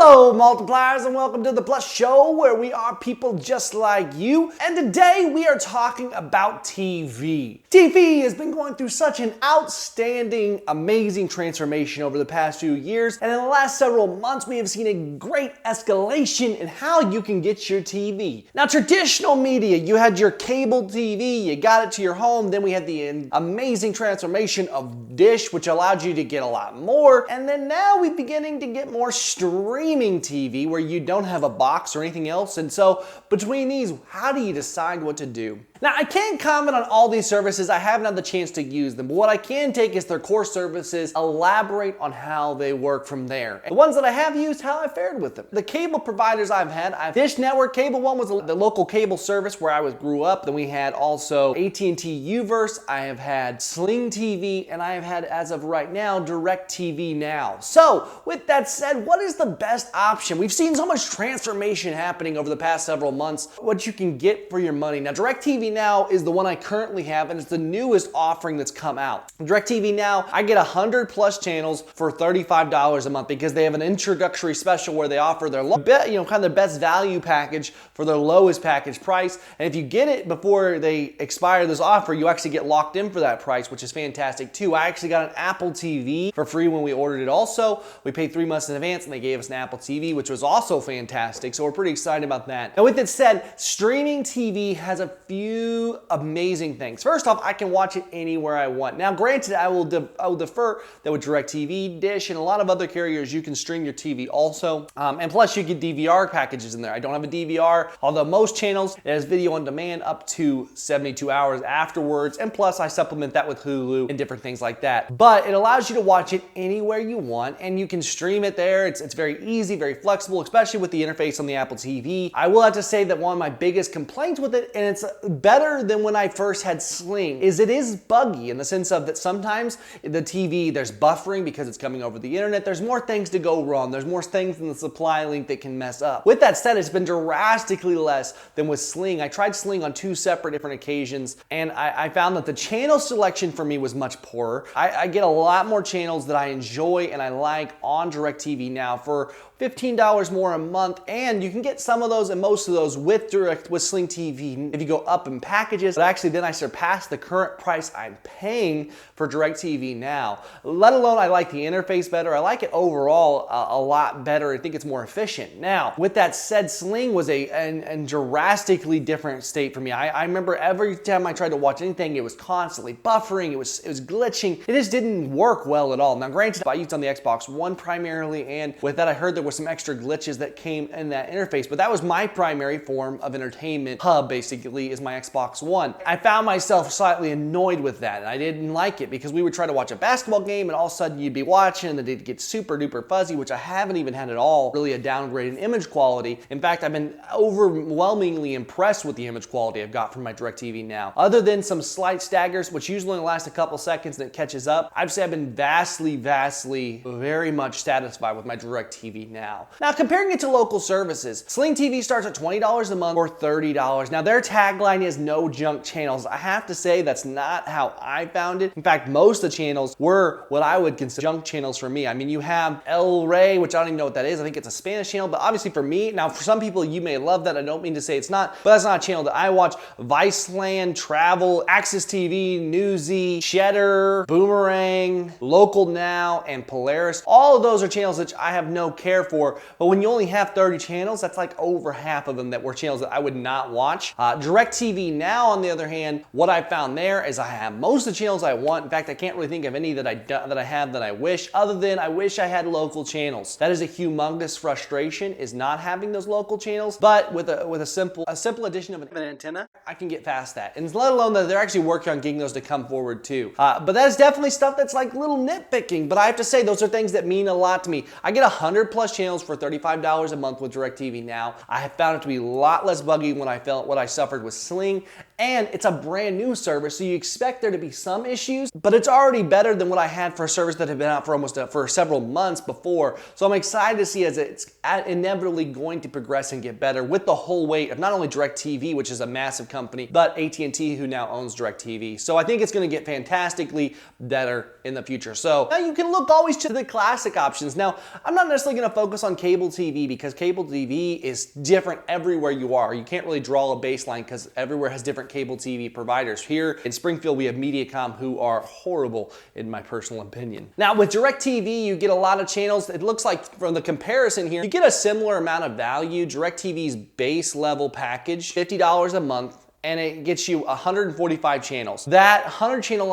Hello multipliers, and welcome to the Plus Show, where we are people just like you. And today we are talking about TV. TV has been going through such an outstanding, amazing transformation over the past few years, and in the last several months we have seen a great escalation in how you can get your TV. Now, traditional media, you had your cable TV, you got it to your home, then we had the amazing transformation of Dish, which allowed you to get a lot more, and then now we're beginning to get more streaming TV where you don't have a box or anything else. And so between these, how do you decide what to do? Now, I can't comment on all these services. I haven't had the chance to use them, but what I can take is their core services, elaborate on how they work from there. And the ones that I have used, how I fared with them. The cable providers I've had, Dish Network Cable One was the local cable service where I grew up. Then we had also AT&T Uverse. I have had Sling TV, and I have had, as of right now, Directv Now. So with that said, what is the best option? We've seen so much transformation happening over the past several months, what you can get for your money. Now, Directv Now is the one I currently have, and it's the newest offering that's come out. Directv Now, I get 100 plus channels for $35 a month because they have an introductory special where they offer their kind of their best value package for their lowest package price. And if you get it before they expire this offer, you actually get locked in for that price, which is fantastic too. I actually got an Apple TV for free when we ordered it also. We paid 3 months in advance and they gave us an Apple TV, which was also fantastic. So we're pretty excited about that. Now, with it said, streaming TV has a few amazing things. First off, I can watch it anywhere I want. Now, granted, I will defer that with DirecTV, Dish, and a lot of other carriers, you can stream your TV also. And plus, you get DVR packages in there. I don't have a DVR, although most channels, it has video on demand up to 72 hours afterwards. And plus, I supplement that with Hulu and different things like that. But it allows you to watch it anywhere you want, and you can stream it there. It's very easy, very flexible, especially with the interface on the Apple TV. I will have to say that one of my biggest complaints with it, and it's better than when I first had Sling, is it is buggy in the sense of that sometimes the TV, there's buffering because it's coming over the internet. There's more things to go wrong. There's more things in the supply link that can mess up. With that said, it's been drastically less than with Sling. I tried Sling on 2 separate different occasions, and I found that the channel selection for me was much poorer. I get a lot more channels that I enjoy and I like on DirecTV Now for $15 more a month, and you can get some of those and most of those with Sling TV if you go up in packages. But actually, then I surpassed the current price I'm paying for DirecTV Now. Let alone, I like the interface better. I like it overall a lot better. I think it's more efficient. Now, with that said, Sling was a drastically different state for me. I remember every time I tried to watch anything, it was constantly buffering. It was glitching. It just didn't work well at all. Now, granted, I used it on the Xbox One primarily, and with that, I heard there was some extra glitches that came in that interface, but that was my primary form of entertainment hub, basically, is my Xbox One. I found myself slightly annoyed with that, and I didn't like it because we would try to watch a basketball game and all of a sudden you'd be watching and it'd get super duper fuzzy, which I haven't even had at all, really a downgrade in image quality. In fact, I've been overwhelmingly impressed with the image quality I've got from my DirecTV Now. Other than some slight staggers, which usually only last a couple seconds and it catches up, I'd say I've been vastly, very much satisfied with my DirecTV Now. Now, comparing it to local services, Sling TV starts at $20 a month or $30. Now, their tagline is no junk channels. I have to say that's not how I found it. In fact, most of the channels were what I would consider junk channels for me. I mean, you have El Rey, which I don't even know what that is. I think it's a Spanish channel, but obviously for me, now for some people, you may love that. I don't mean to say it's not, but that's not a channel that I watch. Viceland, Travel, Access TV, Newsy, Cheddar, Boomerang, Local Now, and Polaris. All of those are channels that I have no care for. But when you only have 30 channels, that's like over half of them that were channels that I would not watch. DirecTV Now, on the other hand, what I found there is I have most of the channels I want. In fact, I can't really think of any that I have that I wish, other than I wish I had local channels. That is a humongous frustration, is not having those local channels. But with a simple addition of an antenna, I can get past that. And let alone that they're actually working on getting those to come forward too. But that is definitely stuff that's like little nitpicking. But I have to say, those are things that mean a lot to me. I get 100 plus channels for $35 a month with DirecTV Now. I have found it to be a lot less buggy when I felt what I suffered with Sling, and it's a brand new service, so you expect there to be some issues, but it's already better than what I had for a service that had been out for several months before. So I'm excited to see as it's inevitably going to progress and get better with the whole weight of not only DirecTV, which is a massive company, but AT&T, who now owns Directv. So I think it's going to get fantastically better in the future. So now you can look always to the classic options. Now, I'm not necessarily going to focus on cable TV because cable TV is different everywhere you are. You can't really draw a baseline because everywhere has different cable TV providers. Here in Springfield, we have Mediacom, who are horrible in my personal opinion. Now with DirecTV, you get a lot of channels. It looks like from the comparison here, you get a similar amount of value. DirecTV's base level package, $50 a month, and it gets you 145 channels. That 100 channel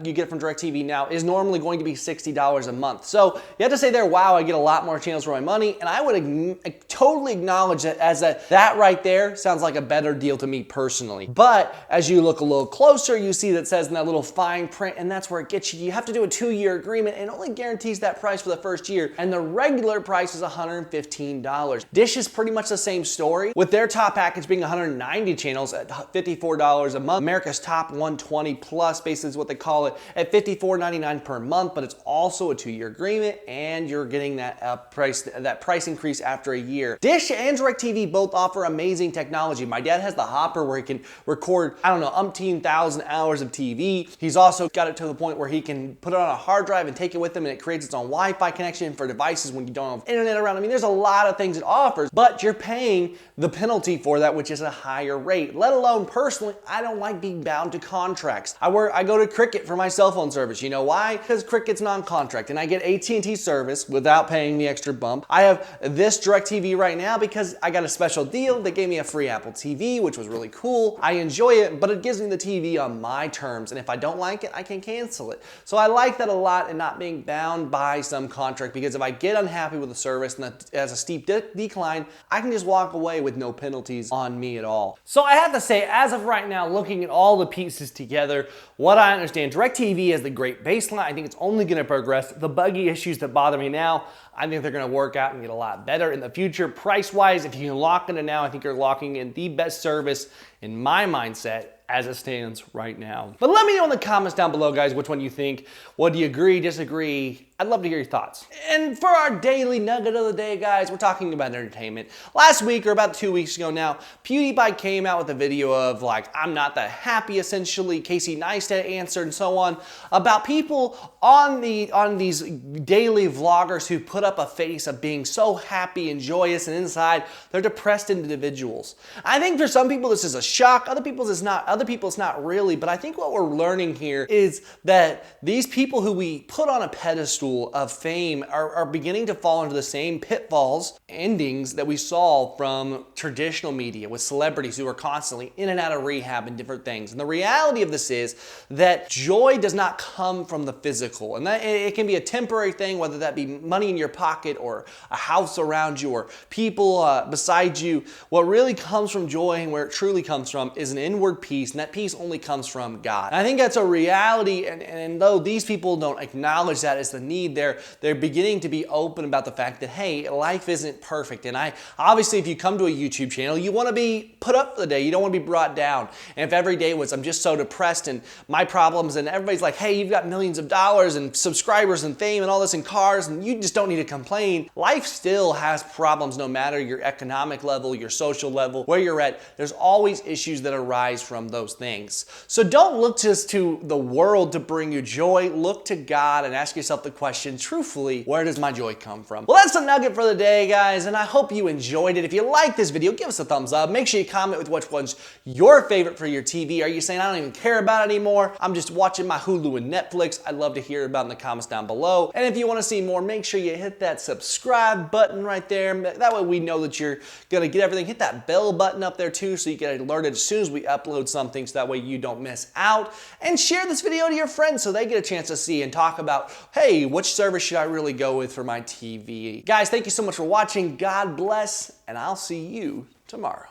you get from DirecTV Now is normally going to be $60 a month. So you have to say there, wow, I get a lot more channels for my money, and I would totally acknowledge that as that right there sounds like a better deal to me personally. But as you look a little closer, you see that it says in that little fine print, and that's where it gets you. You have to do a 2-year agreement, and it only guarantees that price for the first year, and the regular price is $115. Dish is pretty much the same story, with their top package being 190 channels at $54 a month. America's Top 120 Plus, basically is what they call it, at $54.99 per month, but it's also a 2-year agreement, and you're getting that price increase after a year. Dish and DirecTV both offer amazing technology. My dad has the Hopper where he can record, I don't know, umpteen thousand hours of TV. He's also got it to the point where he can put it on a hard drive and take it with him, and it creates its own Wi-Fi connection for devices when you don't have internet around. I mean, there's a lot of things it offers, but you're paying the penalty for that, which is a higher rate. Let alone, personally, I don't like being bound to contracts. I go to Cricket for my cell phone service. You know why? Because Cricket's non-contract, and I get AT&T service without paying the extra bump. I have this DirecTV right now because I got a special deal. They gave me a free Apple TV, which was really cool. I enjoy it, but it gives me the TV on my terms, and if I don't like it, I can cancel it. So I like that a lot, and not being bound by some contract, because if I get unhappy with the service and it has a steep decline, I can just walk away with no penalties on me at all. So I have to say, as of right now, looking at all the pieces together, what I understand, DirecTV is the great baseline. I think it's only going to progress. The buggy issues that bother me now, I think they're going to work out and get a lot better in the future. Price-wise, if you can lock in it now, I think you're locking in the best service in my mindset as it stands right now. But let me know in the comments down below, guys, which one you think. What do you agree, disagree? I'd love to hear your thoughts. And for our daily nugget of the day, guys, we're talking about entertainment. Last week, or about 2 weeks ago now, PewDiePie came out with a video of like, I'm not that happy, essentially. Casey Neistat answered and so on, about people on these daily vloggers who put up a face of being so happy and joyous, and inside they're depressed individuals. I think for some people this is a shock, other people it's not really, but I think what we're learning here is that these people who we put on a pedestal of fame are beginning to fall into the same pitfalls, endings that we saw from traditional media with celebrities who are constantly in and out of rehab and different things. And the reality of this is that joy does not come from the physical, and that it can be a temporary thing, whether that be money in your pocket or a house around you or people beside you. What really comes from joy and where it truly comes from is an inward peace, and that peace only comes from God. And I think that's a reality, and though these people don't acknowledge that as the need, they're beginning to be open about the fact that, hey, life isn't perfect. And obviously, if you come to a YouTube channel, you want to be put up for the day. You don't want to be brought down. And if every day was, I'm just so depressed and my problems, and everybody's like, hey, you've got millions of dollars and subscribers and fame and all this and cars, and you just don't need to complain. Life still has problems no matter your economic level, your social level, where you're at. There's always issues that arise from those things. So don't look just to the world to bring you joy. Look to God and ask yourself the question, truthfully, where does my joy come from? Well, that's the nugget for the day, guys, and I hope you enjoyed it. If you like this video, give us a thumbs up. Make sure you comment with which one's your favorite for your TV. Are you saying, I don't even care about it anymore, I'm just watching my Hulu and Netflix? I'd love to hear about it in the comments down below. And if you want to see more, make sure you hit that subscribe button right there. That way we know that you're going to get everything. Hit that bell button up there too, so you get alerted as soon as we upload something, so that way you don't miss out. And share this video to your friends so they get a chance to see and talk about, hey, which service should I really go with for my TV? Guys, thank you so much for watching. God bless, and I'll see you tomorrow.